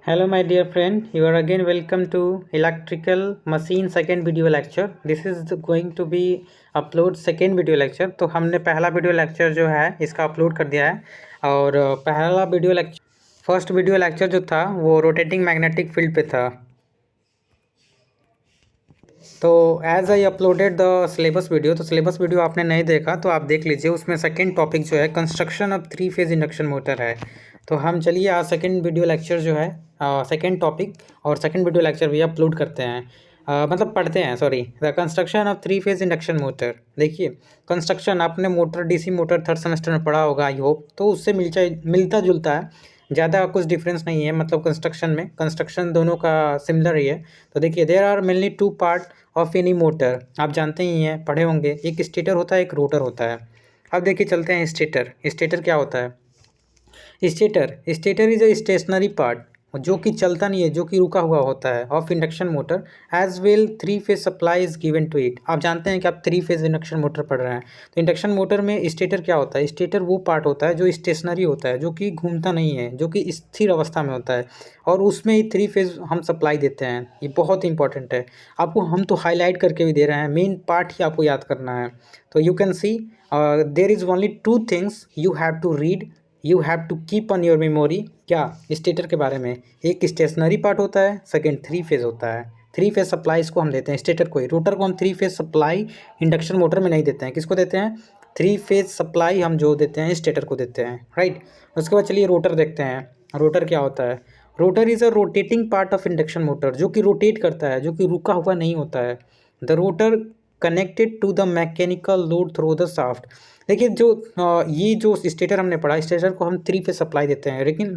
Hello my dear friend, you are again welcome to electrical machine second video lecture. This is going to be upload second video lecture. तो हमने पहला video lecture जो है इसका upload कर दिया है और पहला video lecture first video lecture जो था वो रोटेटिंग मैग्नेटिक फील्ड पे था। तो as I uploaded the syllabus video, तो सिलेबस वीडियो आपने नहीं देखा तो आप देख लीजिए। उसमें सेकंड टॉपिक जो है construction of 3 phase induction motor है। तो हम चलिए आज सेकंड वीडियो लेक्चर जो है सेकंड टॉपिक और सेकंड वीडियो लेक्चर भी अपलोड करते हैं, मतलब पढ़ते हैं। Sorry, the construction of 3 phase induction motor. देखिए, कंस्ट्रक्शन आपने motor DC motor third semester में पढ़ा होगा आई होप, तो उससे मिलता जुलता है, ज़्यादा कुछ डिफरेंस नहीं है। मतलब कंस्ट्रक्शन दोनों का सिमिलर ही है। तो देखिए, there are mainly two part of any motor. आप जानते ही हैं, पढ़े होंगे, एक स्टेटर होता है, एक रोटर होता है। अब देखिए, चलते हैं स्टेटर। स्टेटर क्या होता है? Stator is a stationary part, जो कि चलता नहीं है, जो कि रुका हुआ होता है, of induction motor. As well 3 phase supply is given to it. आप जानते हैं कि आप 3 फेज इंडक्शन मोटर पढ़ रहे हैं, तो इंडक्शन मोटर में स्टेटर क्या होता है? स्टेटर वो पार्ट होता है जो स्टेशनरी होता है, जो कि घूमता नहीं है, जो कि स्थिर अवस्था में होता है, और उसमें ही 3 फेज हम सप्लाई देते हैं। ये बहुत इंपॉर्टेंट है। आपको हम तो हाईलाइट करके भी दे रहे हैं, मेन पार्ट ही आपको याद करना है। तो you can see there is only 2 things you have to read, you have to keep on your memory. क्या? स्टेटर के बारे में, एक स्टेशनरी पार्ट होता है, सेकेंड 3 फेज होता है। 3 फेज सप्लाई इसको हम देते हैं स्टेटर को ही। रोटर को हम 3 फेज सप्लाई इंडक्शन मोटर में नहीं देते हैं। किसको देते हैं? 3 फेज सप्लाई हम जो देते हैं स्टेटर को देते हैं, राइट। उसके बाद चलिए रोटर देखते हैं। रोटर क्या होता है? Rotor is a rotating part of induction motor, जो कि रोटेट करता है, जो कि रुका हुआ नहीं होता है। The rotor connected to the mechanical load through the shaft. देखिए, ये जो स्टेटर हमने पढ़ा, स्टेटर को हम 3 फेज सप्लाई देते हैं, लेकिन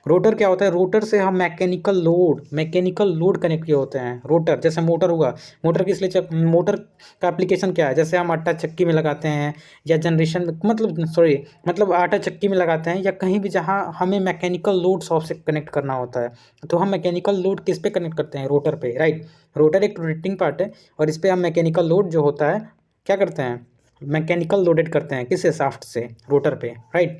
रोटर क्या होता है? रोटर से हम मैकेनिकल लोड कनेक्ट किए होते हैं। रोटर जैसे मोटर हुआ, मोटर किस लिए मोटर का एप्लीकेशन क्या है? जैसे हम आटा चक्की में लगाते हैं, या जनरेशन में, मतलब आटा चक्की में लगाते हैं, या कहीं भी जहाँ हमें मैकेनिकल लोड शॉप से कनेक्ट करना होता है, तो हम मैकेनिकल लोड किस पे कनेक्ट करते हैं? रोटर पे, राइट। रोटर एक रोटेटिंग पार्ट है, और इस पर हम मैकेनिकल लोड जो होता है क्या करते हैं? मैकेनिकल लोडेड करते हैं। किससे? शाफ्ट से, रोटर पे, राइट।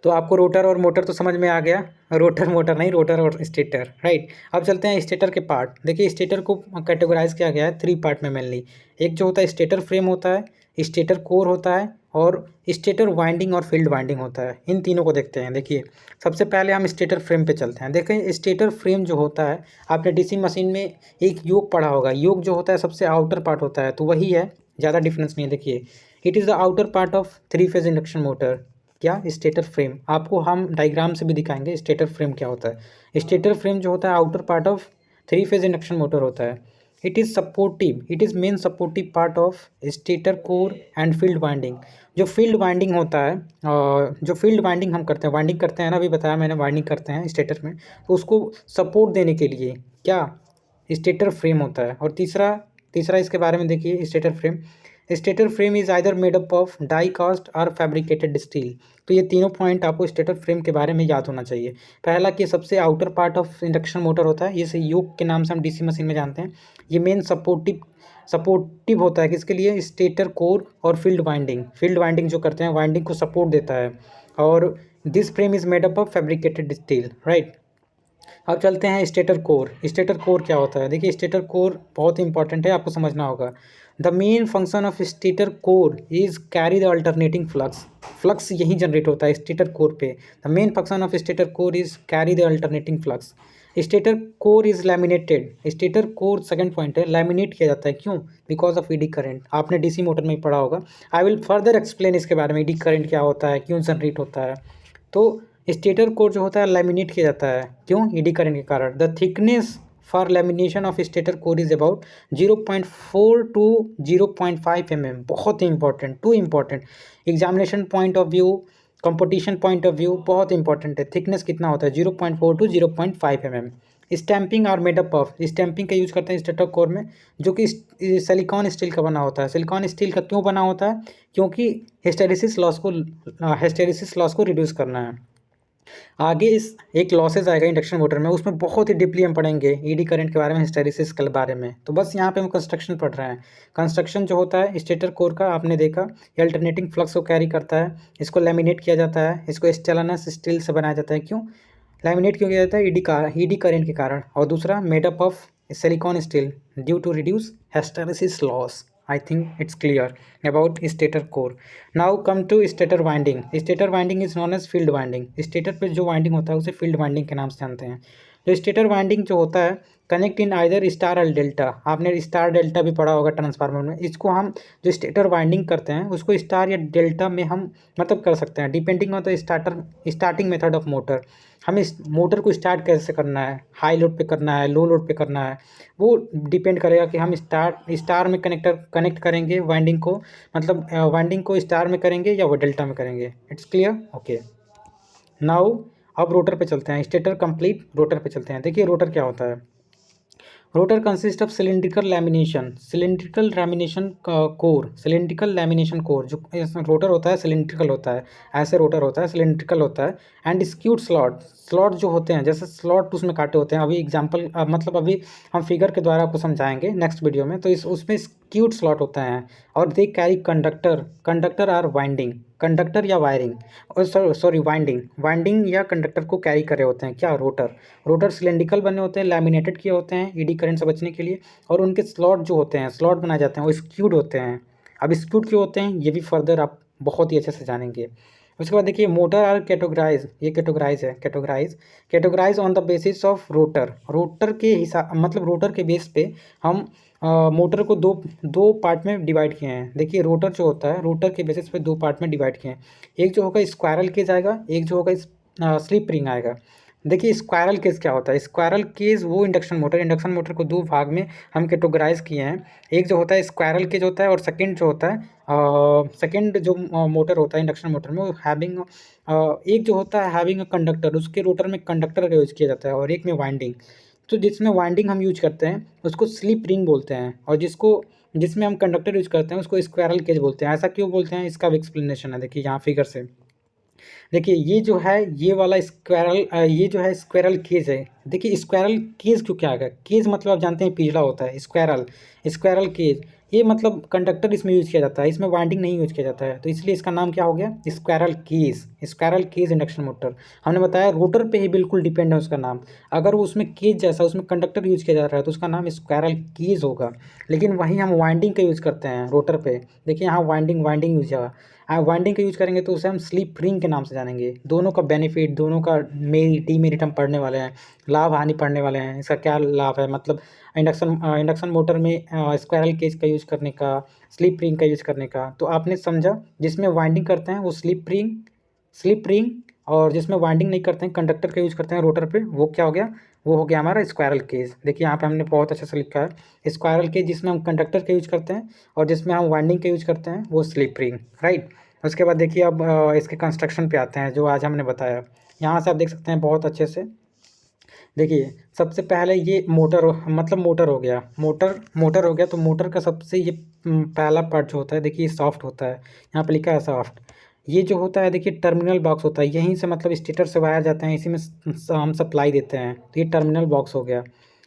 तो आपको रोटर और मोटर तो समझ में आ गया। रोटर मोटर नहीं, रोटर और स्टेटर, राइट। अब चलते हैं स्टेटर के पार्ट। देखिए, स्टेटर को कैटेगराइज किया गया है 3 पार्ट में मेनली। एक जो होता है स्टेटर फ्रेम होता है, स्टेटर कोर होता है, और स्टेटर वाइंडिंग और फील्ड वाइंडिंग होता है। इन तीनों को देखते हैं। देखिए, सबसे पहले हम स्टेटर फ्रेम पे चलते हैं। देखें, स्टेटर फ्रेम जो होता है, आपने डीसी मशीन में एक योक पढ़ा होगा। योक जो होता है सबसे आउटर पार्ट होता है, तो वही है, ज़्यादा डिफरेंस नहीं है। देखिए, it is the outer part of 3 phase induction motor. क्या? Stator frame. आपको हम डायग्राम से भी दिखाएंगे स्टेटर फ्रेम क्या होता है। स्टेटर फ्रेम जो होता है outer part of 3 phase induction motor होता है। It is main supportive part of stator core and field winding. जो फील्ड वाइंडिंग होता है, जो फील्ड वाइंडिंग हम करते हैं, वाइंडिंग करते हैं ना, अभी बताया मैंने, वाइंडिंग करते हैं स्टेटर में, तो उसको सपोर्ट देने के लिए क्या? स्टेटर फ्रेम होता है। और तीसरा तीसरा इसके बारे में देखिए, stator frame is either made up of die cast और फैब्रिकेटेड स्टील। तो ये तीनों पॉइंट आपको स्टेटर फ्रेम के बारे में याद होना चाहिए। पहला कि सबसे outer part of induction motor होता है, इसे योक के नाम से हम डीसी मशीन में जानते हैं। ये मेन सपोर्टिव होता है किसके लिए? स्टेटर कोर और फील्ड वाइंडिंग जो करते हैं, वाइंडिंग को सपोर्ट देता है। और this frame is made up of fabricated steel, right. अब चलते हैं स्टेटर कोर क्या होता है? देखिए, स्टेटर कोर बहुत ही इंपॉर्टेंट है, आपको समझना होगा। The main function of stator core is carry the alternating flux यही जनरेट होता है स्टेटर कोर पे। The main function of stator core is carry the alternating flux. Stator core is laminated. Stator core second point है, laminate किया जाता है। क्यों? Because of eddy current. आपने डीसी मोटर में ही पढ़ा होगा। आई विल फर्दर एक्सप्लेन इसके बारे में, ईडी करंट क्या होता है, क्यों जनरेट होता है। तो स्टेटर कोर जो होता है लैमिनेट किया जाता है। क्यों? ईडी करंट के कारण। The thickness for lamination of stator core is about 0.4 to 0.5 mm। बहुत ही important, to important, examination point of view, competition point of view, बहुत इंपॉर्टेंट है। थिकनेस कितना होता है? 0.4 to 0.5 mm। Stamping are made up of, stamping का use करते हैं स्टेटर कोर में, जो कि सिलिकॉन स्टील का बना होता है। सिलिकॉन स्टील का क्यों बना होता है? क्योंकि हिस्टेरिसिस लॉस को रिड्यूस करना है। आगे इस एक लॉसेज आएगा इंडक्शन मोटर में, उसमें बहुत ही डीपली हम पढ़ेंगे ईडी करंट के बारे में, हिस्टेरिसिस के बारे में। तो बस यहाँ पे हम कंस्ट्रक्शन पढ़ रहे हैं। कंस्ट्रक्शन जो होता है स्टेटर कोर का, आपने देखा, ये अल्टरनेटिंग फ्लक्स को कैरी करता है। इसको लैमिनेट किया जाता है, इसको स्टेनलेस स्टील से बनाया जाता है। क्यों? लैमिनेट क्यों किया जाता है? ईडी करेंट के कारण। और दूसरा made up of silicon steel due to reduce hysteresis loss. I think it's clear about stator core. Now come to stator winding. Stator winding is known as field winding. Stator पे जो winding होता है उसे field winding के नाम से जानते हैं। तो स्टेटर वाइंडिंग जो होता है कनेक्ट इन आइदर स्टार और डेल्टा। आपने स्टार डेल्टा भी पढ़ा होगा ट्रांसफार्मर में। इसको हम जो स्टेटर वाइंडिंग करते हैं उसको स्टार या डेल्टा में हम मतलब कर सकते हैं, depending on the starting method of motor. हमें इस मोटर को स्टार्ट कैसे करना है, हाई लोड पे करना है, लो लोड पे करना है, वो डिपेंड करेगा कि हम स्टार में कनेक्ट करेंगे वाइंडिंग को, मतलब वाइंडिंग को स्टार में करेंगे या वो डेल्टा में करेंगे। It's clear? ओके। नाउ अब रोटर पे चलते हैं। स्टेटर कंप्लीट, रोटर पे चलते हैं। देखिए रोटर क्या होता है। Rotor consist of cylindrical lamination, cylindrical lamination core. जो रोटर होता है सिलिंड्रिकल होता है, ऐसे रोटर होता है सिलिंड्रिकल होता है। एंड स्क्यूड स्लॉट जो होते हैं, जैसे स्लॉट उसमें काटे होते हैं। अभी एग्जांपल मतलब अभी हम फिगर के द्वारा आपको समझाएंगे नेक्स्ट वीडियो में। तो उसमें स्क्यूड स्लॉट होता है। और they carry conductor are winding, conductor या वायरिंग, और सॉरी वाइंडिंग या कंडक्टर को कैरी करे होते हैं क्या? रोटर सिलेंड्रिकल बने होते हैं, लैमिनेटेड किए होते हैं ईडी करंट से बचने के लिए। और उनके स्लॉट जो होते हैं, स्लॉट बनाए जाते हैं, वो स्क्यूड होते हैं। अब स्क्यूड क्यों होते हैं ये भी फर्दर आप बहुत ही अच्छे से जानेंगे। उसके बाद देखिए मोटर आर कैटेगराइज, ये categorize on the basis of rotor के हिसाब, मतलब रोटर के बेस पे हम मोटर को दो पार्ट में डिवाइड किए हैं। देखिए रोटर जो होता है रोटर के बेसिस पे दो पार्ट में डिवाइड किए हैं। एक जो होगा स्क्वायरल केज आएगा, एक जो होगा स्लिप रिंग आएगा। देखिए स्क्वायरल केज क्या होता है? स्क्वायरल केज वो इंडक्शन मोटर को दो भाग में हम कैटेगराइज किए हैं। एक जो होता है स्क्वायरल केज होता है, और सेकंड जो होता है सेकंड जो मोटर होता है इंडक्शन मोटर में, वो हैविंग एक जो होता है हैविंग अ कंडक्टर, उसके रोटर में कंडक्टर का यूज किया जाता है, और एक में वाइंडिंग। तो जिसमें वाइंडिंग हम यूज करते हैं उसको स्लिप रिंग बोलते हैं, और जिसमें हम कंडक्टर यूज करते हैं उसको स्क्वायरल केज बोलते हैं। ऐसा क्यों बोलते हैं इसका भी एक्सप्लेनेशन है, देखिए यहाँ फिगर से। देखिए ये जो है ये वाला ये जो है स्क्वायरल केज है। देखिए स्क्वायरल केज क्यों क्या है? केज मतलब आप जानते हैं पिछड़ा होता है। स्क्वायरल केज ये मतलब कंडक्टर इसमें यूज किया जाता है, इसमें वाइंडिंग नहीं यूज किया जाता है, तो इसलिए इसका नाम क्या हो गया? Squirrel cage induction motor. हमने बताया रोटर पे ही बिल्कुल डिपेंड है उसका नाम। अगर वो उसमें केज जैसा उसमें कंडक्टर यूज किया जा रहा है तो उसका नाम स्क्वायरल केज होगा। लेकिन वहीं हम वाइंडिंग का यूज करते हैं रोटर पे। देखिए यहाँ वाइंडिंग यूज है। वाइंडिंग का यूज करेंगे तो उसे हम स्लिप रिंग के नाम से जानेंगे। दोनों का बेनिफिट, दोनों का डीमेरिट हम पढ़ने वाले हैं, लाभ हानि पढ़ने वाले हैं। इसका क्या लाभ है, मतलब इंडक्शन मोटर में स्क्वायरल केज का यूज करने का, स्लिप रिंग का यूज करने का। तो आपने समझा, जिसमें वाइंडिंग करते हैं वो स्लिप रिंग, और जिसमें वाइंडिंग नहीं करते हैं कंडक्टर का यूज करते हैं रोटर पे, वो क्या हो गया? वो हो गया हमारा स्क्वायरल केज। देखिए यहाँ पे हमने बहुत अच्छे से लिखा है स्क्वायरल केज, जिसमें हम कंडक्टर का यूज करते हैं, और जिसमें हम वाइंडिंग का यूज करते हैं वो स्लिप रिंग, राइट। उसके बाद देखिए अब इसके कंस्ट्रक्शन पे आते हैं जो आज हमने बताया। यहाँ से आप देख सकते हैं बहुत अच्छे से। देखिए सबसे पहले ये मोटर हो गया, मोटर हो गया। तो मोटर का सबसे ये पहला पार्ट जो होता है, देखिए सॉफ्ट होता है, यहाँ पे लिखा है सॉफ्ट। ये जो होता है देखिए टर्मिनल बॉक्स होता है, यहीं से मतलब स्टेटर से वायर जाते हैं, इसी में हम सप्लाई देते हैं। तो ये टर्मिनल बॉक्स हो गया।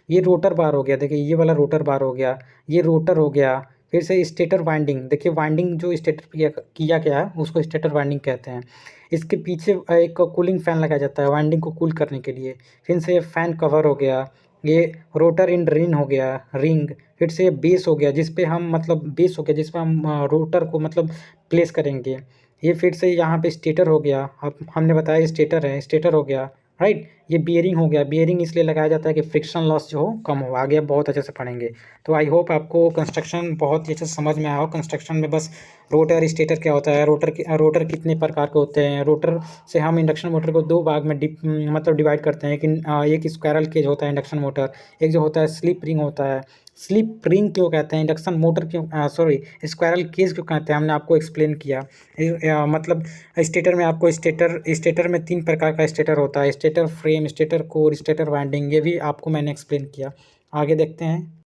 ये रोटर बार हो गया, देखिए ये वाला रोटर बार हो गया, ये रोटर हो गया। फिर से स्टेटर वाइंडिंग, देखिए वाइंडिंग जो स्टेटर किया गया है उसको स्टेटर वाइंडिंग कहते हैं। इसके पीछे एक कूलिंग फैन लगाया जाता है वाइंडिंग को कूल करने के लिए। फिर से फैन कवर हो गया, ये रोटर इन रिंग हो गया, रिंग। फिर से बेस हो गया, जिस पे हम मतलब बेस हो गया जिस पे हम रोटर को मतलब प्लेस करेंगे। ये फिर से यहाँ पे स्टेटर हो गया, अब हमने बताया स्टेटर है, स्टेटर हो गया, राइट। ये बियरिंग हो गया, बियरिंग इसलिए लगाया जाता है कि फ्रिक्शन लॉस जो हो कम हो। आगे बहुत अच्छे से पढ़ेंगे। तो आई होप आपको कंस्ट्रक्शन बहुत ही अच्छे से समझ में आया हो। कंस्ट्रक्शन में बस रोटर स्टेटर क्या होता है, रोटर कितने प्रकार के होते हैं, रोटर से हम इंडक्शन मोटर को दो भाग में मतलब डिवाइड करते हैं। एक स्क्वायरल केज होता है इंडक्शन मोटर, एक जो होता है स्लिप रिंग होता है। स्लिप रिंग क्यों कहते हैं, इंडक्शन मोटर क्यों सॉरी स्क्वायरल केज क्यों कहते हैं, हमने आपको एक्सप्लेन किया। मतलब स्टेटर में आपको स्टेटर में तीन प्रकार का स्टेटर होता है, stator frame, stator core, stator winding. ये भी आपको मैंने एक्सप्लेन किया। आगे देखते हैं।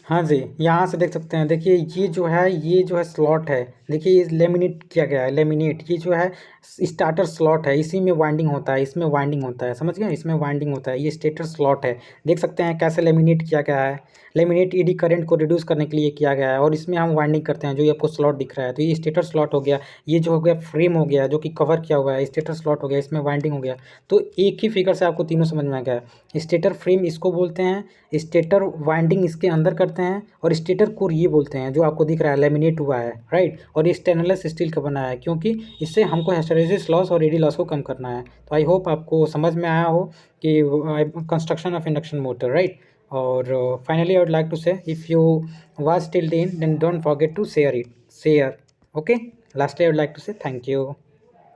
हाँ जी, यहाँ से देख सकते हैं। देखिए ये जो है स्लॉट है, देखिए ये लेमिनेट किया गया है, लेमिनेट ये जो है स्टार्टर स्लॉट है, इसी में वाइंडिंग होता है, इसमें वाइंडिंग होता है, समझ गए, इसमें वाइंडिंग होता है, ये स्टेटर स्लॉट है। देख सकते हैं कैसे लेमिनेट किया गया है। लेमिनेट ईडी करंट को रिड्यूस करने के लिए किया गया है, और इसमें हम वाइंडिंग करते हैं, जो ये आपको स्लॉट दिख रहा है। तो ये स्टेटर स्लॉट हो गया, ये जो हो गया फ्रेम हो गया जो कि कवर किया हुआ है, स्टेटर स्लॉट हो गया, इसमें वाइंडिंग हो गया। तो एक ही फिगर से आपको तीनों समझ में आ गया। स्टेटर फ्रेम इसको बोलते हैं, स्टेटर वाइंडिंग इसके अंदर करते हैं, और स्टेटर कोर ये बोलते हैं जो आपको दिख रहा है लेमिनेट हुआ है, राइट। और ये स्टेनलेस स्टील का बना है, क्योंकि इससे हमको हिस्टैरिसीस लॉस और एडी लॉस को कम करना है। तो आई होप आपको समझ में आया हो कि construction of induction motor, right. और finally I would like to say if you watch till the end then don't forget to share it, share, okay. Lastly, I would like to say thank you.